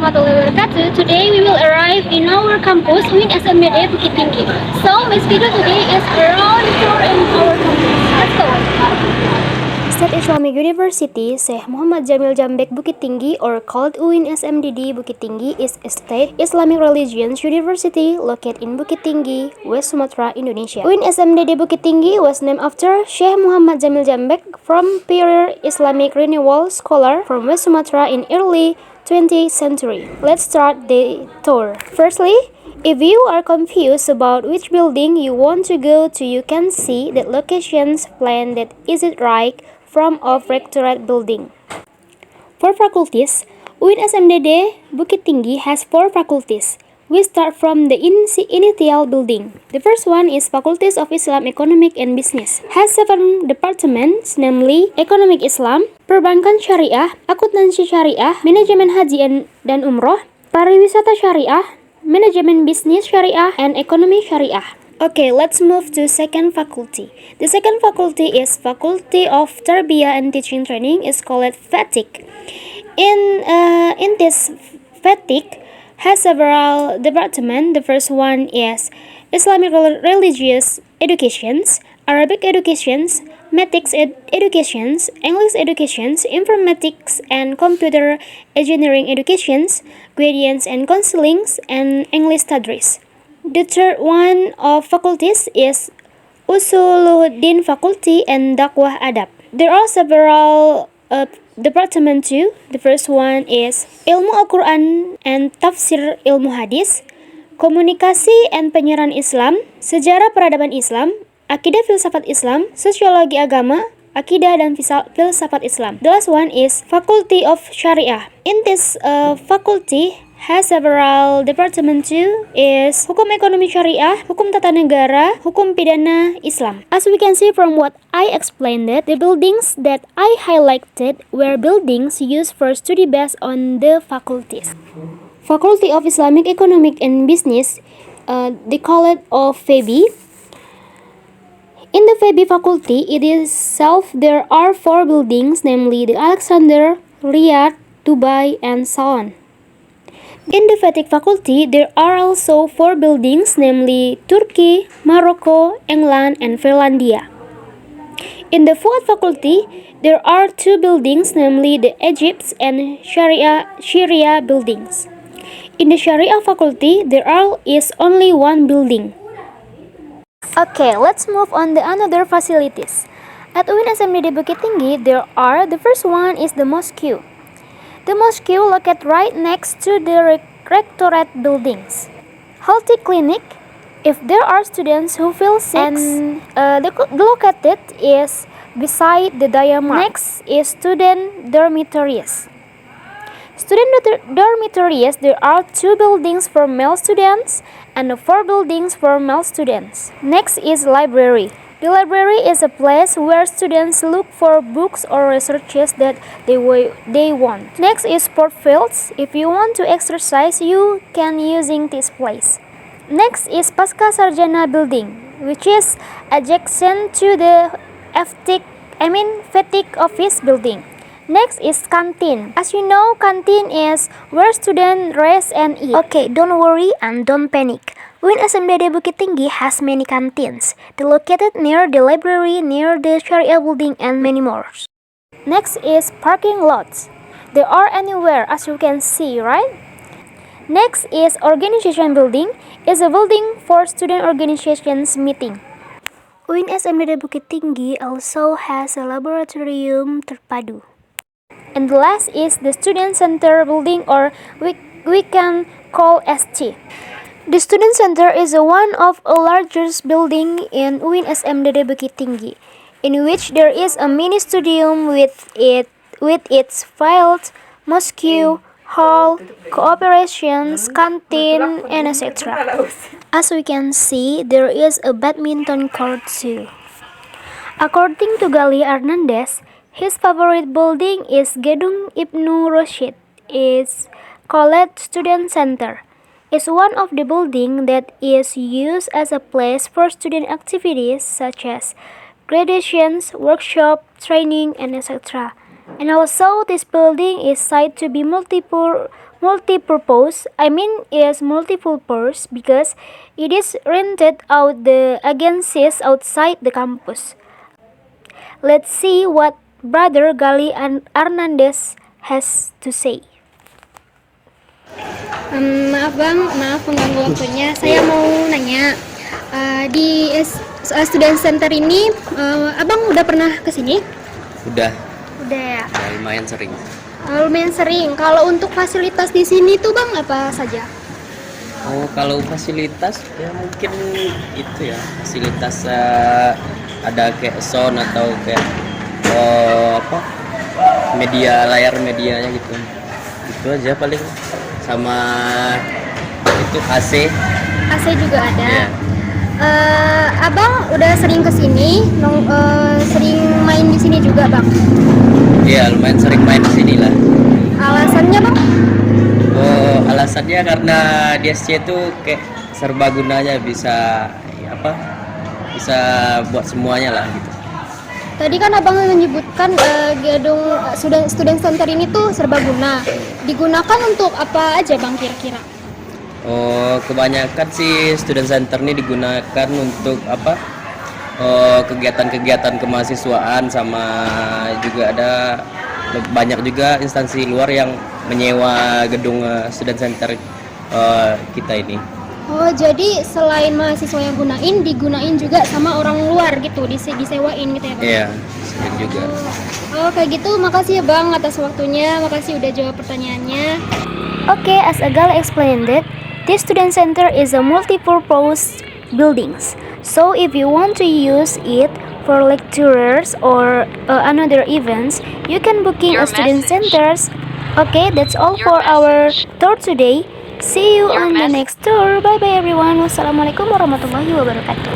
warahmatullahi wabarakatuh. Today we will arrive in our campus, UIN SMBD Bukit Tinggi. So my video today is around tour in our campus. Let's go. State Islamic University, Syekh Muhammad Jamil Jambek Bukit Tinggi, or called UIN SMDD Bukit Tinggi, is a state Islamic religions university located in Bukit Tinggi, West Sumatra, Indonesia. UIN SMDD Bukit Tinggi was named after Syekh Muhammad Jamil Jambek, from pioneer Islamic renewal scholar from West Sumatra in early 20th century. Let's start the tour. Firstly, if you are confused about which building you want to go to, you can see the locations plan that is it right from of Rectorate building. For faculties, UIN SMDD Bukit Tinggi has 4 faculties. We start from the initial building. The first one is Faculties of Islam, Economic and Business. Has 7 departments, namely Economic Islam, Perbankan Syariah, Akuntansi Syariah, Manajemen Haji dan Umroh, Pariwisata Syariah, Manajemen Bisnis Syariah, and Ekonomi Syariah. Okay, let's move to second faculty. The second faculty is Faculty of Tarbiyah and Teaching Training, is called FATIK. In this FATIK has several departments. The first one is Islamic Religious Educations, Arabic Educations, Mathematics Educations, English Educations, Informatics and Computer Engineering Educations, Guidance and Counselings, and English Studies. The third one of faculties is Usuluddin Faculty and Dakwah Adab. There are several departments too. The first one is Ilmu Al-Quran and Tafsir Ilmu Hadis, Komunikasi and Penyiaran Islam, Sejarah Peradaban Islam, Akidah Filsafat Islam, Sosiologi Agama, Akidah dan Filsafat Islam. The last one is Faculty of Syariah. In this faculty has several departments too, is Hukum Ekonomi Syariah, Hukum Tata Negara, Hukum Pidana Islam. As we can see from what I explained, the buildings that I highlighted were buildings used for study based on the faculties. Faculty of Islamic, Economic and Business, they call it of FEBI. In the FEBI faculty itself, there are 4 buildings, namely the Alexander, Riyadh, Dubai, and so on. In the FATIK faculty, there are also 4 buildings, namely Turkey, Morocco, England, and Finlandia. In the fourth faculty, there are 2 buildings, namely the Egypt and Syria buildings. In the Sharia faculty, there is only 1 building. Okay, let's move on to another facilities. At UIN SMDD Bukit Tinggi, the first one is the mosque. The mosque located right next to the rectorate buildings. Healthy clinic, if there are students who feel sick, and the located is beside the diamond. Next is student dormitories. Student dormitories, there are 2 buildings for male students and 4 buildings for male students. Next is library. The library is a place where students look for books or researches that they want. Next is sport fields. If you want to exercise, you can using this place. Next is Pasca Sarjana building, which is adjacent to the FATIK office building. Next is canteen. As you know, canteen is where students rest and eat. Okay, don't worry and don't panic. UIN SMDD Bukit Tinggi has many canteens. They located near the library, near the Sharia building, and many more. Next is parking lots. They are anywhere, as you can see, right? Next is organization building. It's a building for student organizations meeting. UIN SMDD Bukit Tinggi also has a laboratorium terpadu. And the last is the Student Center building, or we can call SC. The Student Center is one of the largest building in UIN SMDD Bukit Tinggi, in which there is a mini studium with its field, mosque, hall, cooperations, canteen, and etc. As we can see, there is a badminton court too. According to Gali Hernandez, his favorite building is Gedung Ibnu Rushd, is called Student Center. It's one of the buildings that is used as a place for student activities such as graduations, workshop, training, and etc. And also, this building is said to be multiple multi-purpose. I mean is multiple purpose because it is rented out the agencies outside the campus. Let's see what Brother Gali and Hernandez has to say. Maaf bang, maaf mengganggu waktunya. Saya mau nanya, di student center ini, abang udah pernah kesini? Udah Udah ya. lumayan sering. Lumayan sering. Kalau untuk fasilitas di sini tuh bang apa saja? Oh, kalau fasilitas ya mungkin itu ya, fasilitas ada kayak sound atau kayak layar medianya gitu. Itu aja paling, sama itu AC. AC juga ada. Ya. Abang udah sering kesini, sering main di sini juga bang. Iya, lumayan sering main di sini lah. Alasannya bang? Oh, alasannya karena di SC itu kayak serbagunanya, bisa bisa buat semuanya lah gitu. Tadi kan abang menyebutkan gedung student center ini tuh serbaguna. Digunakan untuk apa aja bang kira-kira? Oh, kebanyakan sih student center ini digunakan untuk kegiatan-kegiatan kemahasiswaan, sama juga ada banyak juga instansi luar yang menyewa gedung student center kita ini. Oh, jadi selain mahasiswa yang digunain juga sama orang luar gitu, disewain gitu ya bang? Iya, sering juga. Oh, kayak gitu. Makasih ya bang atas waktunya, makasih udah jawab pertanyaannya. Okay, as Agal explained it, this student center is a multi-purpose buildings. So if you want to use it for lecturers or another events, you can booking a student centers. Okay, that's all for our tour today. See you on the next tour. Bye bye everyone. Wassalamualaikum warahmatullahi wabarakatuh.